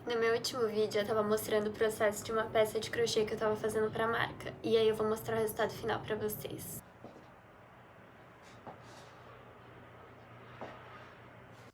No meu último vídeo eu tava mostrando o processo de uma peça de crochê que eu tava fazendo pra marca. E aí eu vou mostrar o resultado final pra vocês.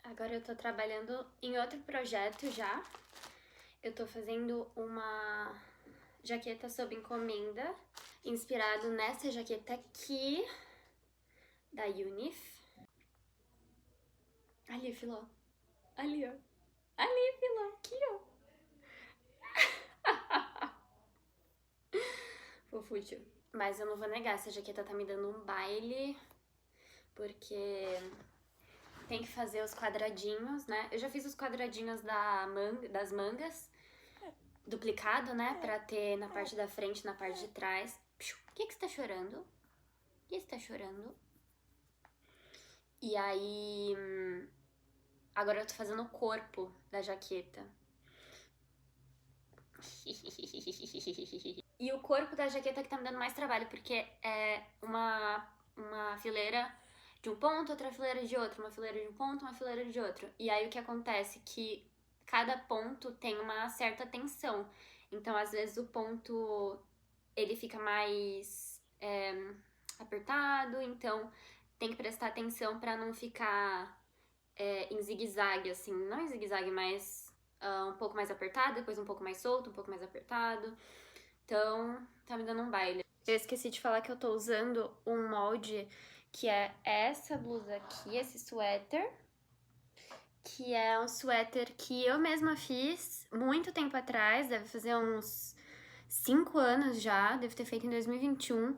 Agora eu tô trabalhando em outro projeto já. Eu tô fazendo uma jaqueta sob encomenda, inspirado nessa jaqueta aqui, da Unif. Ali, Filó. Ali, ó. Ali, Filó. Aqui, ó. Fofúcio. Mas eu não vou negar, essa jaqueta tá me dando um baile, porque tem que fazer os quadradinhos, né? Eu já fiz os quadradinhos das mangas, duplicado, né? Pra ter na parte da frente e na parte de trás. O que você tá chorando? O que você tá chorando? E aí... Agora eu tô fazendo o corpo da jaqueta. E o corpo da jaqueta que tá me dando mais trabalho, porque é uma fileira de um ponto, outra fileira de outro, uma fileira de um ponto, uma fileira de outro. E aí o que acontece? Que cada ponto tem uma certa tensão. Então, às vezes, o ponto ele fica mais apertado, então tem que prestar atenção pra não ficar em zigue-zague, assim. Não em zigue-zague, mas um pouco mais apertado, depois um pouco mais solto, um pouco mais apertado. Então, tá me dando um baile. Eu esqueci de falar que eu tô usando um molde que é essa blusa aqui, esse suéter. Que é um suéter que eu mesma fiz muito tempo atrás, deve fazer uns 5 anos já, devo ter feito em 2021.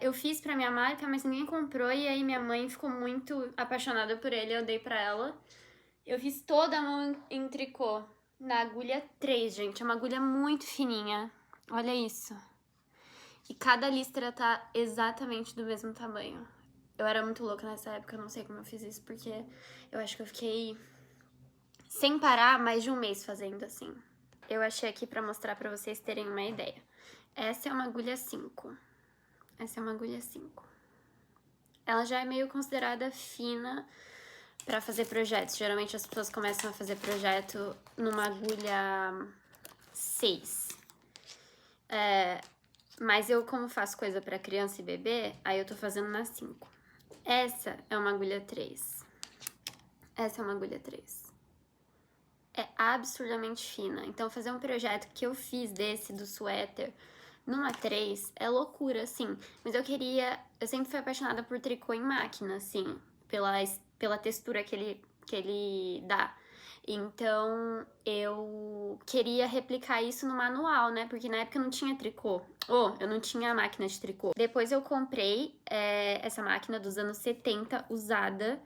Eu fiz pra minha marca, mas ninguém comprou, e aí minha mãe ficou muito apaixonada por ele, eu dei pra ela. Eu fiz toda a mão em tricô, na agulha 3, gente, é uma agulha muito fininha, olha isso. E cada listra tá exatamente do mesmo tamanho. Eu era muito louca nessa época, eu não sei como eu fiz isso, porque eu acho que eu fiquei sem parar mais de um mês fazendo assim. Eu achei aqui pra mostrar pra vocês terem uma ideia. Essa é uma agulha 5. Essa é uma agulha 5. Ela já é meio considerada fina pra fazer projetos. Geralmente as pessoas começam a fazer projeto numa agulha 6. Mas eu, como faço coisa pra criança e bebê, aí eu tô fazendo na 5. Essa é uma agulha 3. Essa é uma agulha 3. É absurdamente fina. Então, fazer um projeto que eu fiz desse, do suéter, numa 3, é loucura, assim. Mas eu sempre fui apaixonada por tricô em máquina, assim, pela textura que ele dá. Então, eu queria replicar isso no manual, né? Porque na época eu não tinha tricô. Eu não tinha máquina de tricô. Depois eu comprei essa máquina dos anos 70, usada.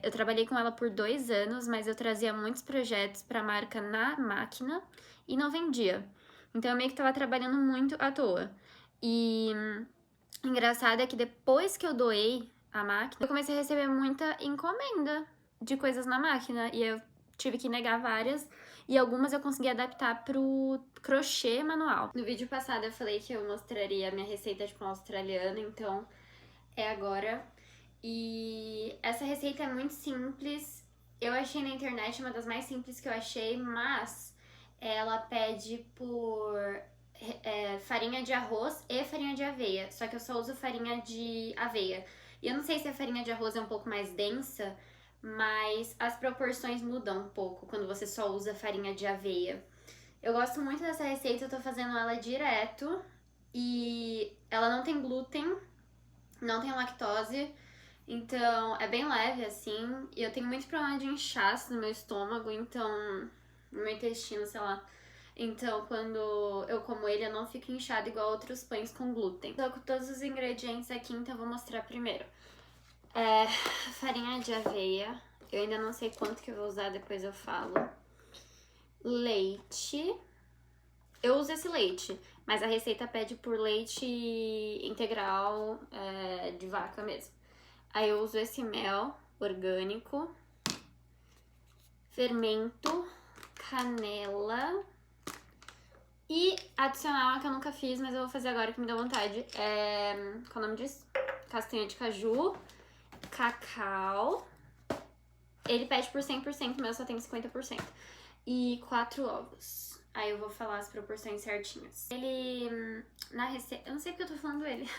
Eu trabalhei com ela por 2 anos, mas eu trazia muitos projetos pra marca na máquina e não vendia. Então eu meio que tava trabalhando muito à toa. E engraçado é que depois que eu doei a máquina, eu comecei a receber muita encomenda de coisas na máquina. E eu tive que negar várias. E algumas eu consegui adaptar pro crochê manual. No vídeo passado eu falei que eu mostraria a minha receita de pão australiano, então é agora. E essa receita é muito simples. Eu achei na internet uma das mais simples que eu achei, mas ela pede por farinha de arroz e farinha de aveia. Só que eu só uso farinha de aveia. E eu não sei se a farinha de arroz é um pouco mais densa, mas as proporções mudam um pouco quando você só usa farinha de aveia. Eu gosto muito dessa receita, eu tô fazendo ela direto. E ela não tem glúten, não tem lactose. Então, é bem leve, assim, e eu tenho muito problema de inchaço no meu estômago, então, no meu intestino, sei lá. Então, quando eu como ele, eu não fico inchada igual outros pães com glúten. Tô com todos os ingredientes aqui, então eu vou mostrar primeiro. Farinha de aveia, eu ainda não sei quanto que eu vou usar, depois eu falo. Leite. Eu uso esse leite, mas a receita pede por leite integral de vaca mesmo. Aí eu uso esse mel orgânico, fermento, canela e adicional que eu nunca fiz, mas eu vou fazer agora que me deu vontade. Qual é o nome disso? Castanha de caju, cacau Ele pede por 100%, o meu só tem 50%. E 4 ovos. Aí eu vou falar as proporções certinhas. Ele, na receita, eu não sei porque eu tô falando ele,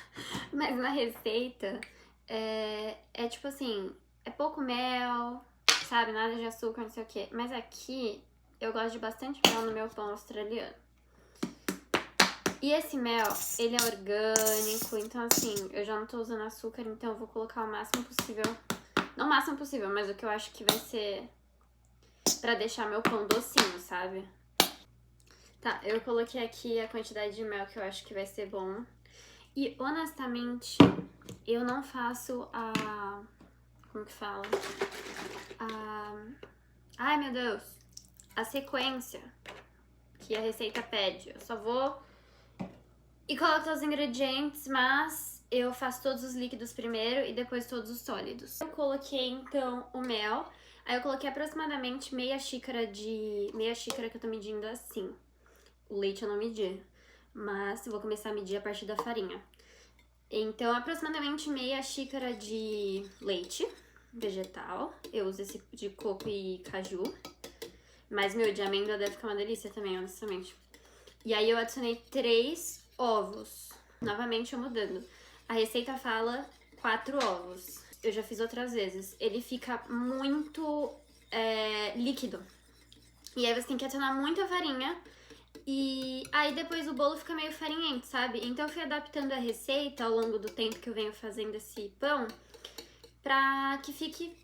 mas na receita é tipo assim, é pouco mel, sabe, nada de açúcar, não sei o que. Mas aqui eu gosto de bastante mel no meu pão australiano. E esse mel, ele é orgânico, então assim, eu já não tô usando açúcar, então eu vou colocar o máximo possível. Não o máximo possível, mas o que eu acho que vai ser pra deixar meu pão docinho, sabe? Tá, eu coloquei aqui a quantidade de mel que eu acho que vai ser bom. E, honestamente, eu não faço a... Como que fala? Ai, meu Deus! A sequência que a receita pede. Eu só vou e coloco os ingredientes, mas eu faço todos os líquidos primeiro e depois todos os sólidos. Eu coloquei, então, o mel. Aí eu coloquei aproximadamente meia xícara que eu tô medindo assim. O leite eu não medi, mas eu vou começar a medir a partir da farinha. Então, aproximadamente meia xícara de leite vegetal. Eu uso esse de coco e caju. Mas meu, de amêndoa deve ficar uma delícia também, honestamente. E aí eu adicionei 3 ovos. Novamente eu mudando. A receita fala 4 ovos. Eu já fiz outras vezes. Ele fica muito líquido. E aí você tem que adicionar muita farinha. E aí depois o bolo fica meio farinhento, sabe? Então eu fui adaptando a receita ao longo do tempo que eu venho fazendo esse pão pra que fique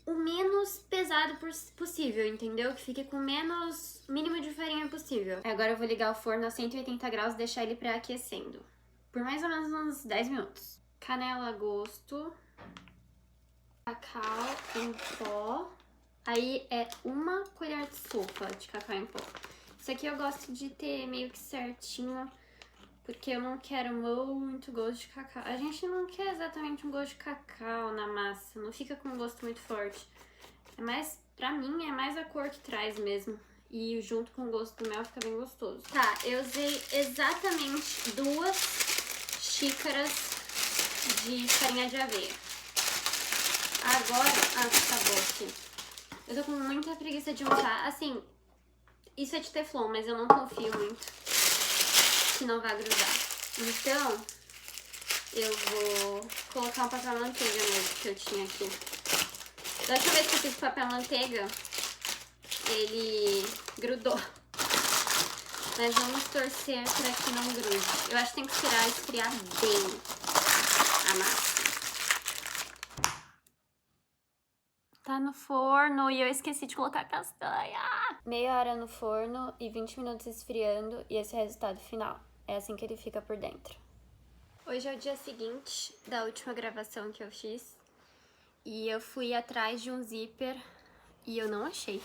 o menos pesado possível, entendeu? Que fique com o mínimo de farinha possível. Agora eu vou ligar o forno a 180 graus e deixar ele pré-aquecendo por mais ou menos uns 10 minutos. Canela a gosto. Cacau em pó. Aí é 1 colher de sopa de cacau em pó. Isso aqui eu gosto de ter meio que certinho, porque eu não quero muito gosto de cacau. A gente não quer exatamente um gosto de cacau na massa, não fica com um gosto muito forte. É mais, pra mim, é mais a cor que traz mesmo. E junto com o gosto do mel fica bem gostoso. Tá, eu usei exatamente 2 xícaras de farinha de aveia. Agora, acabou aqui. Eu tô com muita preguiça de untar, assim... Isso é de teflon, mas eu não confio muito que não vai grudar. Então, eu vou colocar um papel manteiga mesmo que eu tinha aqui. Da última vez que eu fiz papel manteiga, ele grudou. Mas vamos torcer pra que não grude. Eu acho que tem que esperar esfriar bem a massa. Tá no forno e eu esqueci de colocar castanha. Meia hora no forno e 20 minutos esfriando e esse é o resultado final. É assim que ele fica por dentro. Hoje é o dia seguinte da última gravação que eu fiz e eu fui atrás de um zíper e eu não achei.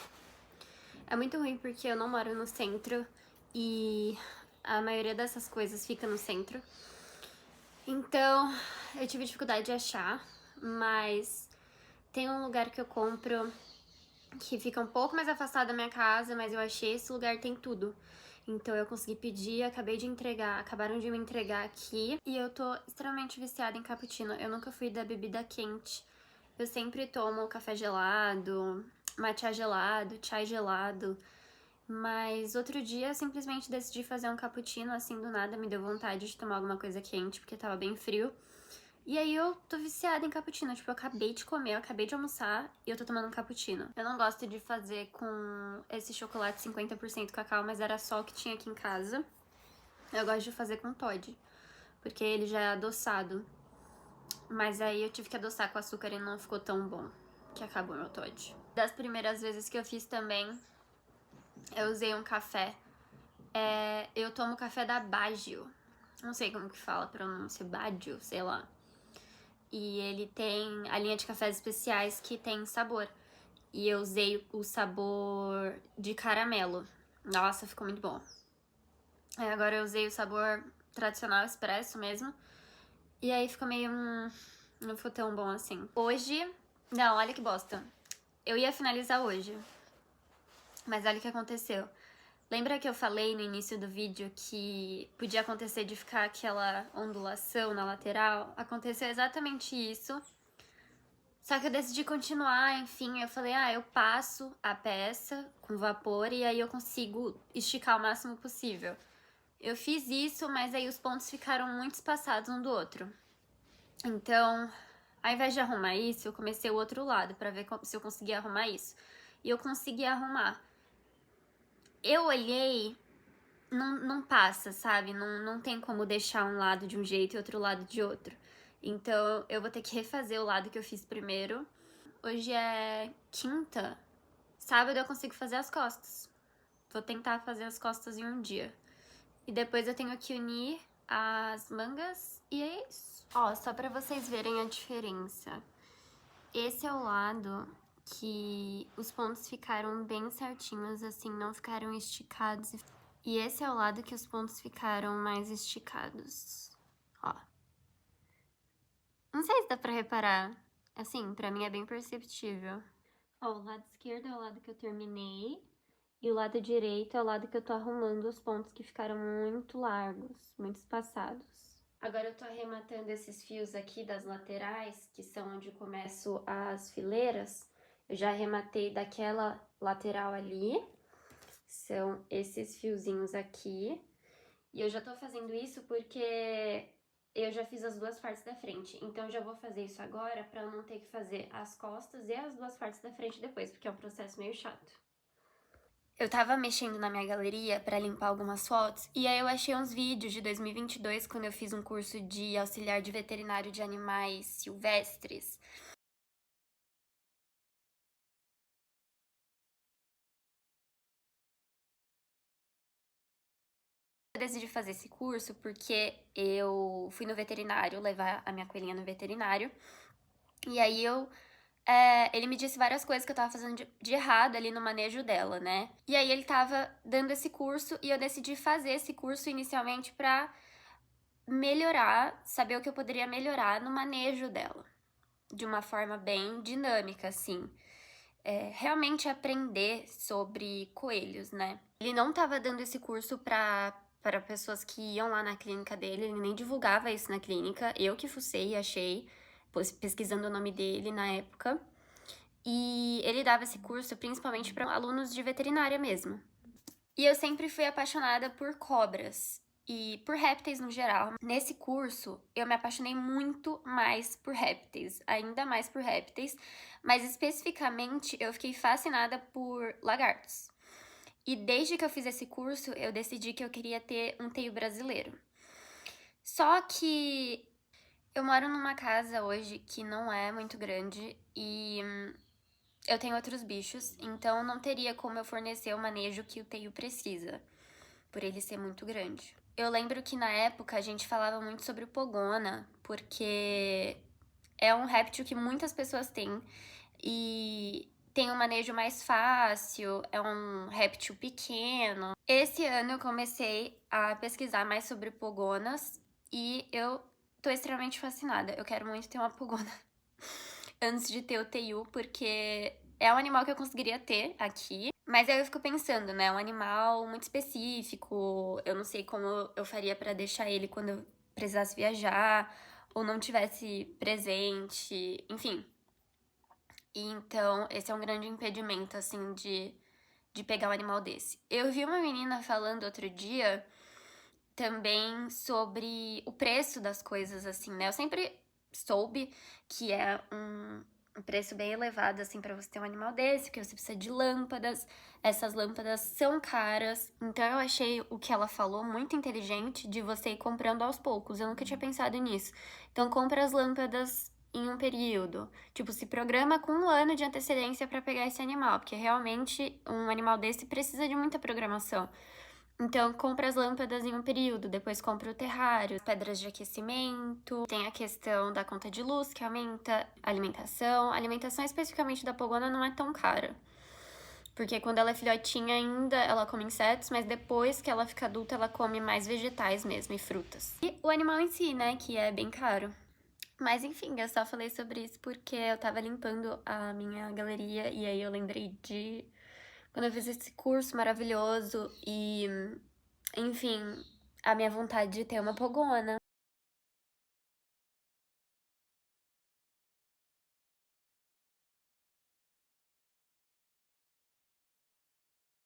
É muito ruim porque eu não moro no centro e a maioria dessas coisas fica no centro. Então eu tive dificuldade de achar, mas tem um lugar que eu compro que fica um pouco mais afastado da minha casa, mas eu achei esse lugar tem tudo. Então eu consegui pedir, acabaram de me entregar aqui. E eu tô extremamente viciada em cappuccino. Eu nunca fui da bebida quente. Eu sempre tomo café gelado, matcha gelado, chai gelado. Mas outro dia eu simplesmente decidi fazer um cappuccino, assim, do nada. Me deu vontade de tomar alguma coisa quente, porque tava bem frio. E aí eu tô viciada em cappuccino, tipo, eu acabei de comer, eu acabei de almoçar e eu tô tomando um cappuccino. Eu não gosto de fazer com esse chocolate 50% cacau, mas era só o que tinha aqui em casa. Eu gosto de fazer com Toddy, porque ele já é adoçado. Mas aí eu tive que adoçar com açúcar e não ficou tão bom, que acabou meu Toddy. Das primeiras vezes que eu fiz também, eu usei um café. Eu tomo café da Baggio. Não sei como que fala a pronúncia, Baggio, sei lá. E ele tem a linha de cafés especiais que tem sabor. E eu usei o sabor de caramelo. Nossa, ficou muito bom. Agora eu usei o sabor tradicional expresso mesmo. E aí ficou meio... não ficou tão bom assim. Hoje... Não, olha que bosta. Eu ia finalizar hoje. Mas olha o que aconteceu. Lembra que eu falei no início do vídeo que podia acontecer de ficar aquela ondulação na lateral? Aconteceu exatamente isso. Só que eu decidi continuar, enfim, eu falei, eu passo a peça com vapor e aí eu consigo esticar o máximo possível. Eu fiz isso, mas aí os pontos ficaram muito espaçados um do outro. Então, ao invés de arrumar isso, eu comecei o outro lado pra ver se eu conseguia arrumar isso. E eu consegui arrumar. Eu olhei, não passa, sabe? Não tem como deixar um lado de um jeito e outro lado de outro. Então, eu vou ter que refazer o lado que eu fiz primeiro. Hoje é quinta. Sábado eu consigo fazer as costas. Vou tentar fazer as costas em um dia. E depois eu tenho que unir as mangas e é isso. Ó, só pra vocês verem a diferença. Esse é o lado que os pontos ficaram bem certinhos, assim, não ficaram esticados. E esse é o lado que os pontos ficaram mais esticados. Ó. Não sei se dá pra reparar. Assim, pra mim é bem perceptível. Ó, o lado esquerdo é o lado que eu terminei. E o lado direito é o lado que eu tô arrumando os pontos que ficaram muito largos, muito espaçados. Agora eu tô arrematando esses fios aqui das laterais, que são onde começo as fileiras. Eu já arrematei daquela lateral ali. São esses fiozinhos aqui. E eu já tô fazendo isso porque eu já fiz as duas partes da frente. Então eu já vou fazer isso agora pra eu não ter que fazer as costas e as duas partes da frente depois, porque é um processo meio chato. Eu tava mexendo na minha galeria pra limpar algumas fotos e aí eu achei uns vídeos de 2022 quando eu fiz um curso de auxiliar de veterinário de animais silvestres. Eu decidi fazer esse curso porque eu fui no veterinário levar a minha coelhinha no veterinário e aí ele me disse várias coisas que eu tava fazendo de errado ali no manejo dela, né? E aí ele tava dando esse curso e eu decidi fazer esse curso inicialmente pra melhorar, saber o que eu poderia melhorar no manejo dela. De uma forma bem dinâmica, assim. Realmente aprender sobre coelhos, né? Ele não tava dando esse curso para pessoas que iam lá na clínica dele, ele nem divulgava isso na clínica. Eu que fucei e achei, pesquisando o nome dele na época. E ele dava esse curso principalmente para alunos de veterinária mesmo. E eu sempre fui apaixonada por cobras e por répteis no geral. Nesse curso, eu me apaixonei muito mais por répteis, ainda mais por répteis, mas especificamente eu fiquei fascinada por lagartos. E desde que eu fiz esse curso, eu decidi que eu queria ter um teio brasileiro. Só que eu moro numa casa hoje que não é muito grande e eu tenho outros bichos, então não teria como eu fornecer o manejo que o teio precisa, por ele ser muito grande. Eu lembro que na época a gente falava muito sobre o pogona, porque é um réptil que muitas pessoas têm e tem um manejo mais fácil, é um réptil pequeno. Esse ano eu comecei a pesquisar mais sobre pogonas e eu tô extremamente fascinada. Eu quero muito ter uma pogona antes de ter o teiu, porque é um animal que eu conseguiria ter aqui. Mas aí eu fico pensando, né? É um animal muito específico. Eu não sei como eu faria pra deixar ele quando eu precisasse viajar ou não tivesse presente, enfim. E então, esse é um grande impedimento, assim, de pegar um animal desse. Eu vi uma menina falando outro dia também sobre o preço das coisas, assim, né? Eu sempre soube que é um preço bem elevado, assim, pra você ter um animal desse, porque você precisa de lâmpadas. Essas lâmpadas são caras. Então eu achei o que ela falou muito inteligente de você ir comprando aos poucos. Eu nunca tinha pensado nisso. Então compra as lâmpadas em um período. Tipo, se programa com 1 ano de antecedência pra pegar esse animal, porque realmente um animal desse precisa de muita programação. Então, compra as lâmpadas em um período, depois compra o terrário, pedras de aquecimento, tem a questão da conta de luz, que aumenta a alimentação. A alimentação especificamente da pogona não é tão cara, porque quando ela é filhotinha ainda, ela come insetos, mas depois que ela fica adulta, ela come mais vegetais mesmo e frutas. E o animal em si, né, que é bem caro. Mas enfim, eu só falei sobre isso porque eu tava limpando a minha galeria e aí eu lembrei de quando eu fiz esse curso maravilhoso e, enfim, a minha vontade de ter uma pogona.